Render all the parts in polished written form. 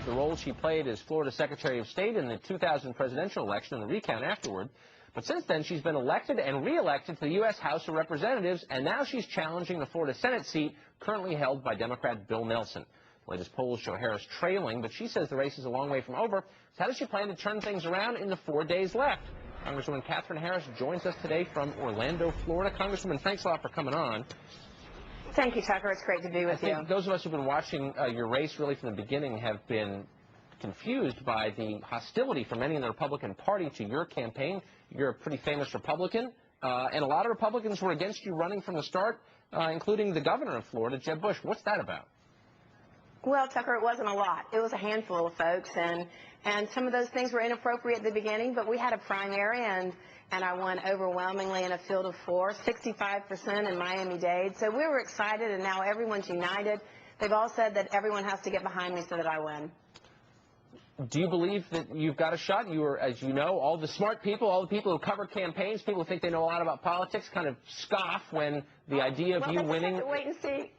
the role she played as Florida Secretary of State in the 2000 presidential election and the recount afterward. But since then, she's been elected and re-elected to the U.S. House of Representatives, and now she's challenging the Florida Senate seat currently held by Democrat Bill Nelson. The latest polls show Harris trailing, but she says the race is a long way from over. So how does she plan to turn things around in the 4 days left? Congresswoman Katherine Harris joins us today from Orlando, Florida. Congresswoman, thanks a lot for coming on. Thank you, Tucker. It's great to be with you. Those of us who've been watching your race really from the beginning have been confused by the hostility from many in the Republican Party to your campaign. You're a pretty famous Republican, and a lot of Republicans were against you running from the start, including the governor of Florida, Jeb Bush. What's that about? Well, Tucker, it wasn't a lot. It was a handful of folks, and some of those things were inappropriate at the beginning, but we had a primary, and I won overwhelmingly in a field of 4, 65% in Miami-Dade. So we were excited, and now everyone's united. They've all said that everyone has to get behind me so that I win. Do you believe that you've got a shot? You are, as you know, all the smart people, all the people who cover campaigns, people who think they know a lot about politics, kind of scoff when the idea of you winning. Well, wait and see.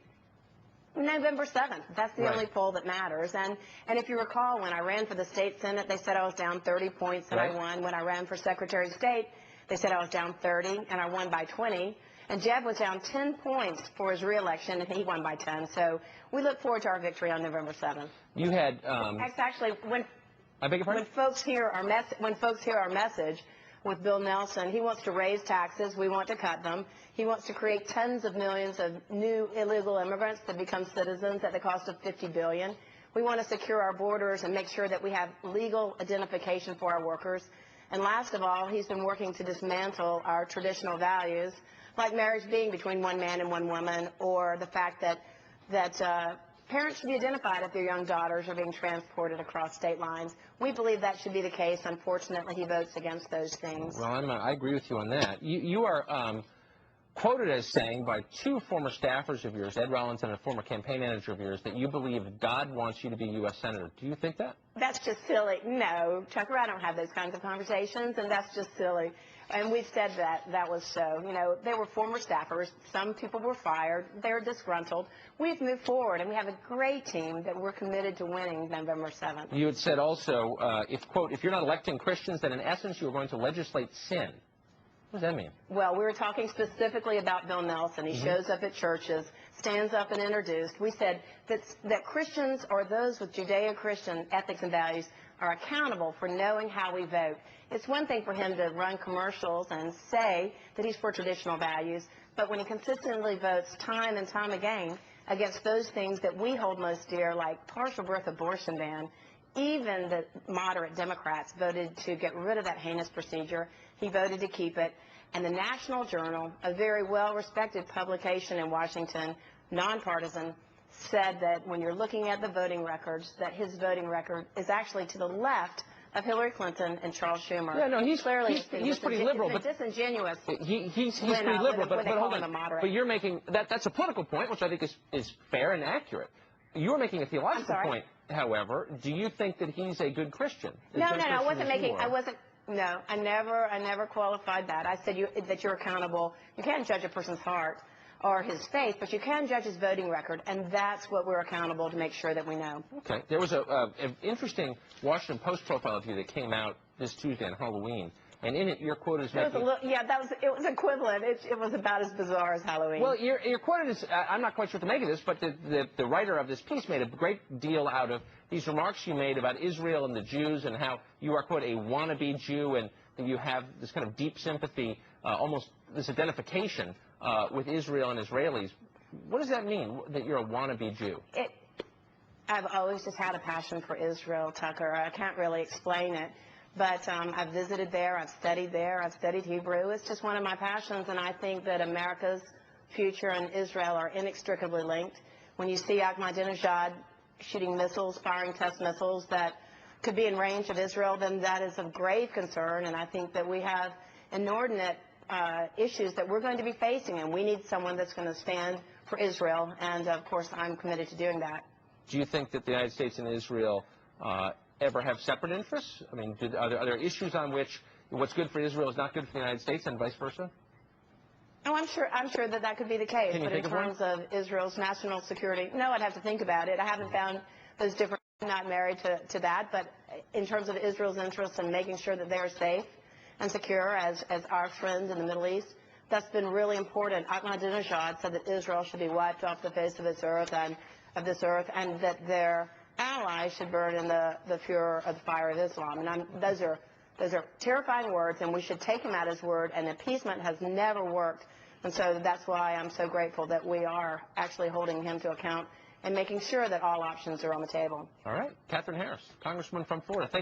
November 7th. That's the only poll that matters. And if you recall, when I ran for the state senate, they said I was down 30 points and I won. When I ran for Secretary of State, they said I was down 30 and I won by 20. And Jeb was down 10 points for his reelection, and he won by 10. So we look forward to our victory on November 7th. You had actually, when I beg your pardon? When folks hear our message with Bill Nelson, he wants to raise taxes. We want to cut them. He wants to create tens of millions of new illegal immigrants that become citizens at the cost of $50 billion. We want to secure our borders and make sure that we have legal identification for our workers. And last of all, he's been working to dismantle our traditional values, like marriage being between one man and one woman, or the fact that parents should be identified if their young daughters are being transported across state lines. We believe that should be the case. Unfortunately, he votes against those things. Well, I agree with you on that. You are quoted as saying by 2 former staffers of yours, Ed Rollins and a former campaign manager of yours, that you believe God wants you to be U.S. Senator. Do you think that? That's just silly. No, Tucker, I don't have those kinds of conversations, and that's just silly. And we've said that was so. You know, they were former staffers. Some people were fired. They're disgruntled. We've moved forward, and we have a great team that we're committed to winning November 7th. You had said also, quote, if you're not electing Christians, then in essence you're going to legislate sin. What does that mean? Well, we were talking specifically about Bill Nelson. He shows up at churches, stands up and introduced. We said that Christians, or those with Judeo-Christian ethics and values, are accountable for knowing how we vote. It's one thing for him to run commercials and say that he's for traditional values, but when he consistently votes time and time again against those things that we hold most dear, like partial birth abortion ban, even the moderate Democrats voted to get rid of that heinous procedure. He voted to keep it. And the National Journal, a very well-respected publication in Washington, nonpartisan, said that when you're looking at the voting records, that his voting record is actually to the left of Hillary Clinton and Charles Schumer. Yeah, no, he's pretty liberal, but disingenuous. He's pretty liberal, but hold on. But you're making that's a political point, which I think is fair and accurate. You're making a theological point, however. Do you think that he's a good Christian? No, I wasn't making. No, I never qualified that. I said that you're accountable. You can't judge a person's heart or his faith, but you can judge his voting record, and that's what we're accountable to make sure that we know. Okay. There was an interesting Washington Post profile of you that came out this Tuesday on Halloween, and in it your quote is it was equivalent. It was about as bizarre as Halloween. Well, your quote is, I'm not quite sure what to make of this, but the writer of this piece made a great deal out of these remarks you made about Israel and the Jews and how you are, quote, a wannabe Jew, and you have this kind of deep sympathy, almost this identification with Israel and Israelis. What does that mean, that you're a wannabe Jew? I've always just had a passion for Israel, Tucker. I can't really explain it. But I've visited there, I've studied Hebrew. It's just one of my passions, and I think that America's future and Israel are inextricably linked. When you see Ahmadinejad shooting missiles, firing test missiles that could be in range of Israel, then that is of grave concern, and I think that we have inordinate issues that we're going to be facing, and we need someone that's going to stand for Israel, and of course I'm committed to doing that. Do you think that the United States and Israel ever have separate interests? I mean, are there issues on which what's good for Israel is not good for the United States and vice versa? Oh, I'm sure that could be the case. But in terms of Israel's national security, no, I'd have to think about it. I haven't found those different I'm not married to that, but in terms of Israel's interests in making sure that they are safe and secure as our friends in the Middle East, that's been really important. Ahmadinejad said that Israel should be wiped off the face of this earth and that their allies should burn in the furor of the fire of Islam. And those are terrifying words, and we should take him at his word, and appeasement has never worked. And so that's why I'm so grateful that we are actually holding him to account and making sure that all options are on the table. All right. Katherine Harris, Congresswoman from Florida. Thank